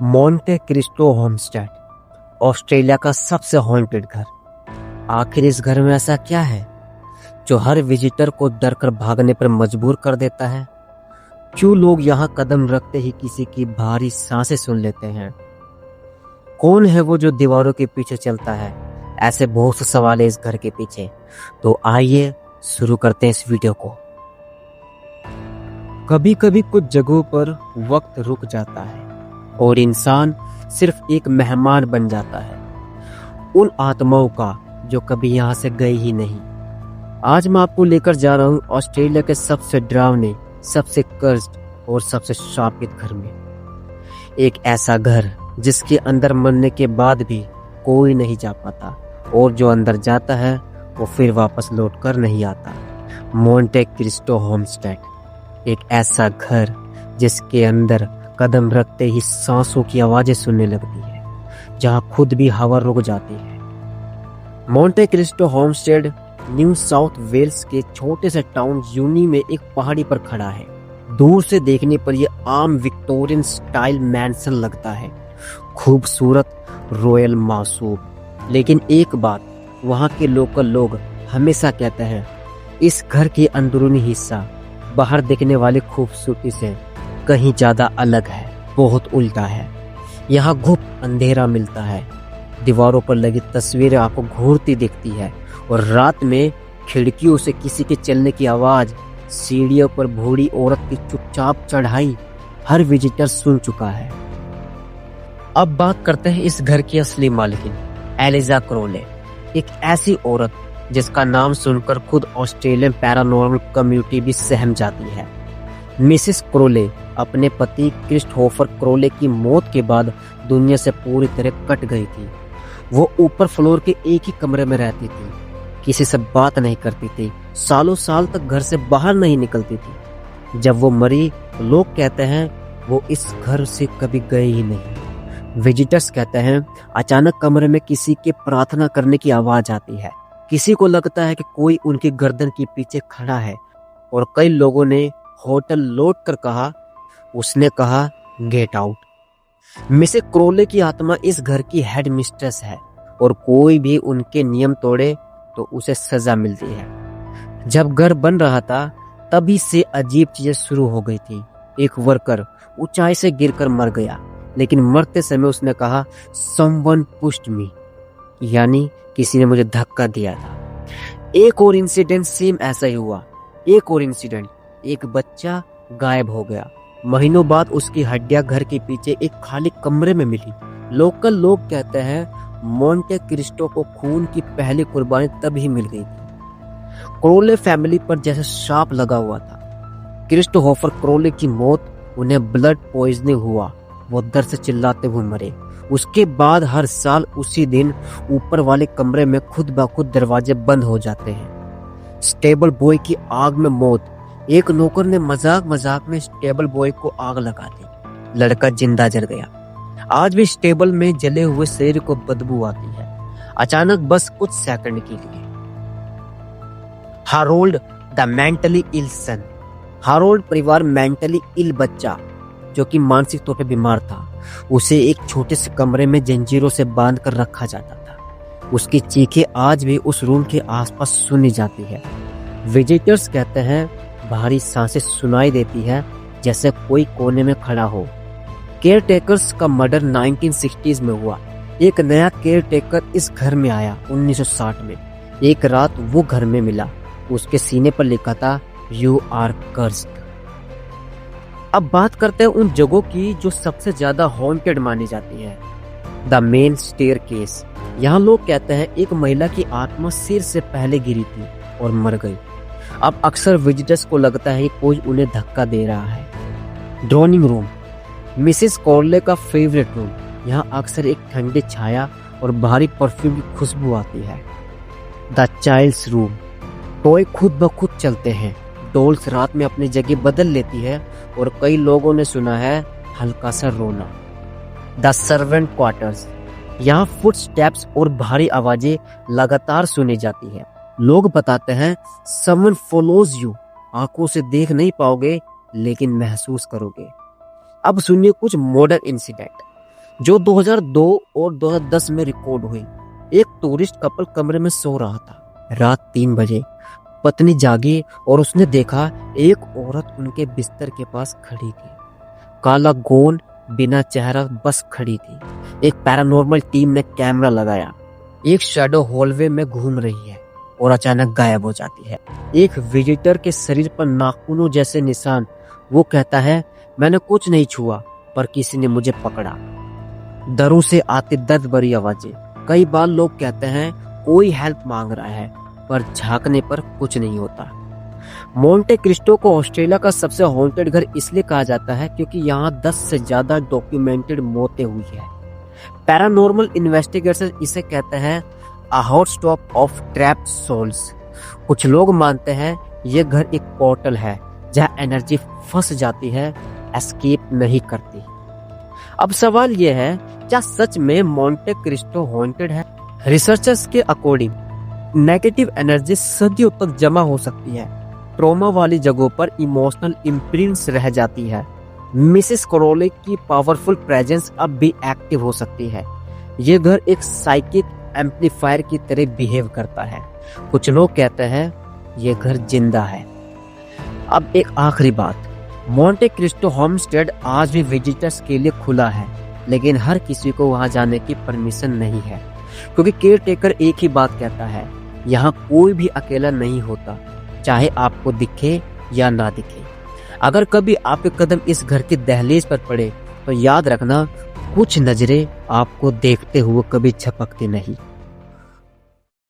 Monte Cristo homestead, Australia का सबसे haunted घर। आखिर इस घर में ऐसा क्या है जो हर विजिटर को डर कर भागने पर मजबूर कर देता है? क्यों लोग यहाँ कदम रखते ही किसी की भारी सांसें सुन लेते हैं? कौन है वो जो दीवारों के पीछे चलता है? ऐसे बहुत से सवाल है इस घर के पीछे। तो आइए शुरू करते हैं इस वीडियो को। कभी कभी कुछ जगहों पर वक्त रुक जाता है और इंसान सिर्फ एक मेहमान बन जाता है उन आत्माओं का जो कभी यहाँ से गए ही नहीं। आज मैं आपको लेकर जा रहा हूँ ऑस्ट्रेलिया के सबसे डरावने, सबसे कर्स्ड और सबसे श्रापित घर में। एक ऐसा घर जिसके अंदर मरने के बाद भी कोई नहीं जा पाता और जो अंदर जाता है वो फिर वापस लौट कर नहीं आता। मोंटे क्रिस्टो होमस्टेड, एक ऐसा घर जिसके अंदर कदम रखते ही सांसों की आवाजें सुनने लगती है, जहां खुद भी हवा रुक जाती है। Monte Cristo Homestead New South Wales के छोटे से टाउन यूनी में एक पहाड़ी पर खड़ा है। दूर से देखने पर यह आम विक्टोरियन स्टाइल मैंसन लगता है, खूबसूरत, रॉयल, मासूम। लेकिन एक बात वहां के लोकल लोग हमेशा कहते हैं, इस घर के अंदरूनी हिस्सा बाहर देखने वाली खूबसूरती से कहीं ज्यादा अलग है, बहुत उल्टा है। यहाँ गुप्त अंधेरा मिलता है, दीवारों पर लगी तस्वीरें आपको घूरती दिखती है और रात में खिड़कियों से किसी के चलने की आवाज, सीढ़ियों पर बूढ़ी औरत की चुपचाप चढ़ाई हर विजिटर सुन चुका है। अब बात करते हैं इस घर की असली मालिकिन, एलिजा क्रोले, एक ऐसी औरत जिसका नाम सुनकर खुद ऑस्ट्रेलियन पैरानॉर्मल कम्युनिटी भी सहम जाती है। मिसेस क्रोले अपने पति क्रिस्टोफर क्रोले की मौत के बाद दुनिया से पूरी तरह कट गई थी। वो ऊपर फ्लोर के एक ही कमरे में रहती थी, किसी से बात नहीं करती थी, सालों साल तक घर से बाहर नहीं निकलती थी। जब वो मरी तो लोग कहते हैं वो इस घर से कभी गए ही नहीं। विजिटर्स कहते हैं अचानक कमरे में किसी के प्रार्थना करने की आवाज आती है। किसी को लगता है कि कोई उनकी गर्दन के पीछे खड़ा है और कई लोगों ने होटल लौट कर कहा, उसने कहा गेट आउट। मिसेस क्रोले की आत्मा इस घर की हेड मिस्ट्रेस है और कोई भी उनके नियम तोड़े तो उसे सजा मिलती है। जब घर बन रहा था तभी से अजीब चीजें शुरू हो गई थी। एक वर्कर ऊंचाई से गिरकर मर गया, लेकिन मरते समय उसने कहा समवन पुश्ड मी, यानी किसी ने मुझे धक्का दिया था। एक और इंसिडेंट सेम ऐसा ही हुआ। एक बच्चा गायब हो गया। महीनों बाद उसकी हड्डियां घर के पीछे एक खाली कमरे में मिली। लोकल लोग कहते हैं मोंटे क्रिस्टो को खून की पहली कुर्बानी तभी मिल गई थी। क्रोले फैमिली पर जैसे श्राप लगा हुआ था। क्रिस्टोफर क्रोले की मौत उन्हें ब्लड पॉइजनिंग हुआ, वो दर्द से चिल्लाते हुए मरे। उसके बाद हर साल उसी दिन ऊपर वाले कमरे में खुद ब खुद दरवाजे बंद हो जाते हैं। स्टेबल बॉय की आग में मौत, एक नौकर ने मजाक मजाक में स्टेबल बॉय को आग लगा दी, लड़का जिंदा जल गया। आज भी स्टेबल में जले हुए शरीर को बदबू आती है, अचानक, बस कुछ सेकंड के लिए। Harold the mentally ill son, Harold परिवार मेंटली इल बच्चा जो कि मानसिक तौर पे बीमार था, उसे एक छोटे से कमरे में जंजीरों से बांध कर रखा जाता था। उसकी चीखें आज भी उस रूम के आसपास सुनी जाती है। विजिटर्स कहते हैं भारी सांसें सुनाई देती है, जैसे कोई कोने में खड़ा हो। केयर टेकर्स का मर्डर 1960s में हुआ। एक नया केयर टेकर इस घर में आया 1960 में। एक रात वो घर में मिला, उसके सीने पर लिखा था यू आर कर्स्ड। अब बात करते हैं उन जगहों की जो सबसे ज्यादा हॉन्टेड मानी जाती है। द मेन स्टेयरकेस, यहाँ लोग कहते हैं एक महिला की आत्मा सिर से पहले गिरी थी और मर गई। अब अक्सर विजिटर्स को लगता है कि कोई उन्हें धक्का दे रहा है। ड्रॉइंग रूम, मिसेस कॉर्ले का फेवरेट रूम, यहाँ अक्सर एक ठंडी छाया और भारी परफ्यूम की खुशबू आती है। द चाइल्ड्स रूम, टॉय खुद ब खुद चलते हैं, डॉल्स रात में अपनी जगह बदल लेती है और कई लोगों ने सुना है हल्का सा रोना। द सर्वेंट क्वार्टर्स, यहाँ फुटस्टेप्स और भारी आवाजें लगातार सुनी जाती है। लोग बताते हैं समवन फॉलोज यू, आंखों से देख नहीं पाओगे लेकिन महसूस करोगे। अब सुनिए कुछ मॉडर्न इंसिडेंट। जो 2002 और 2010 में रिकॉर्ड हुई। एक टूरिस्ट कपल कमरे में सो रहा था। रात 3 बजे पत्नी जागी और उसने देखा एक औरत उनके बिस्तर के पास खड़ी थी। काला गोन, बिना चेहरा, बस खड़ी थी। एक पैरानॉर्मल टीम ने कैमरा लगाया। एक शैडो हॉलवे में घूम रही है और अचानक गायब हो जाती है। एक विजिटर के शरीर पर नाखूनों जैसे निशान। वो कहता है, मैंने कुछ नहीं छुआ पर किसी ने मुझे पकड़ा। दरों से आती दर्द भरी आवाजें। कई बार लोग कहते हैं कोई हेल्प मांग रहा है, पर झांकने पर कुछ नहीं होता। मोंटे क्रिस्टो को ऑस्ट्रेलिया का सबसे हॉन्टेड घर इसलिए कहा जाता है क्योंकि यहाँ 10 से ज्यादा डॉक्यूमेंटेड मौतें हुई है। पैरानॉर्मल इन्वेस्टिगेटर्स इसे कहते हैं a hot stop of trapped souls. कुछ लोग मानते हैं ये घर एक पोर्टल है जहाँ एनर्जी फंस जाती है, एस्केप नहीं करती। अब सवाल यह है, क्या सच में मोंटे क्रिस्टो हॉन्टेड है? रिसर्चर्स के अकॉर्डिंग नेगेटिव एनर्जी सदियों तक जमा हो सकती है। ट्रॉमा वाली जगहों पर इमोशनल इम्प्रिंट्स रह जाती है। मिसेस क्रोले की पावरफुल प्रेजेंस अब भी एक्टिव हो सकती है। ये घर एक साइकिक एम्पलीफायर की तरह बिहेव करता है। कुछ लोग कहते हैं ये घर जिंदा है। अब एक आखिरी बात, मोंटे क्रिस्टो होमस्टेड आज भी विजिटर्स के लिए खुला है, लेकिन हर किसी को वहां जाने की परमिशन नहीं है क्योंकि केयर टेकर एक ही बात कहता है, यहाँ कोई भी अकेला नहीं होता, चाहे आपको दिखे या ना दिखे। अगर कभी आपके कदम इस घर की दहलीज पर पड़े तो याद रखना, कुछ नजरें आपको देखते हुए कभी झपकती नहीं।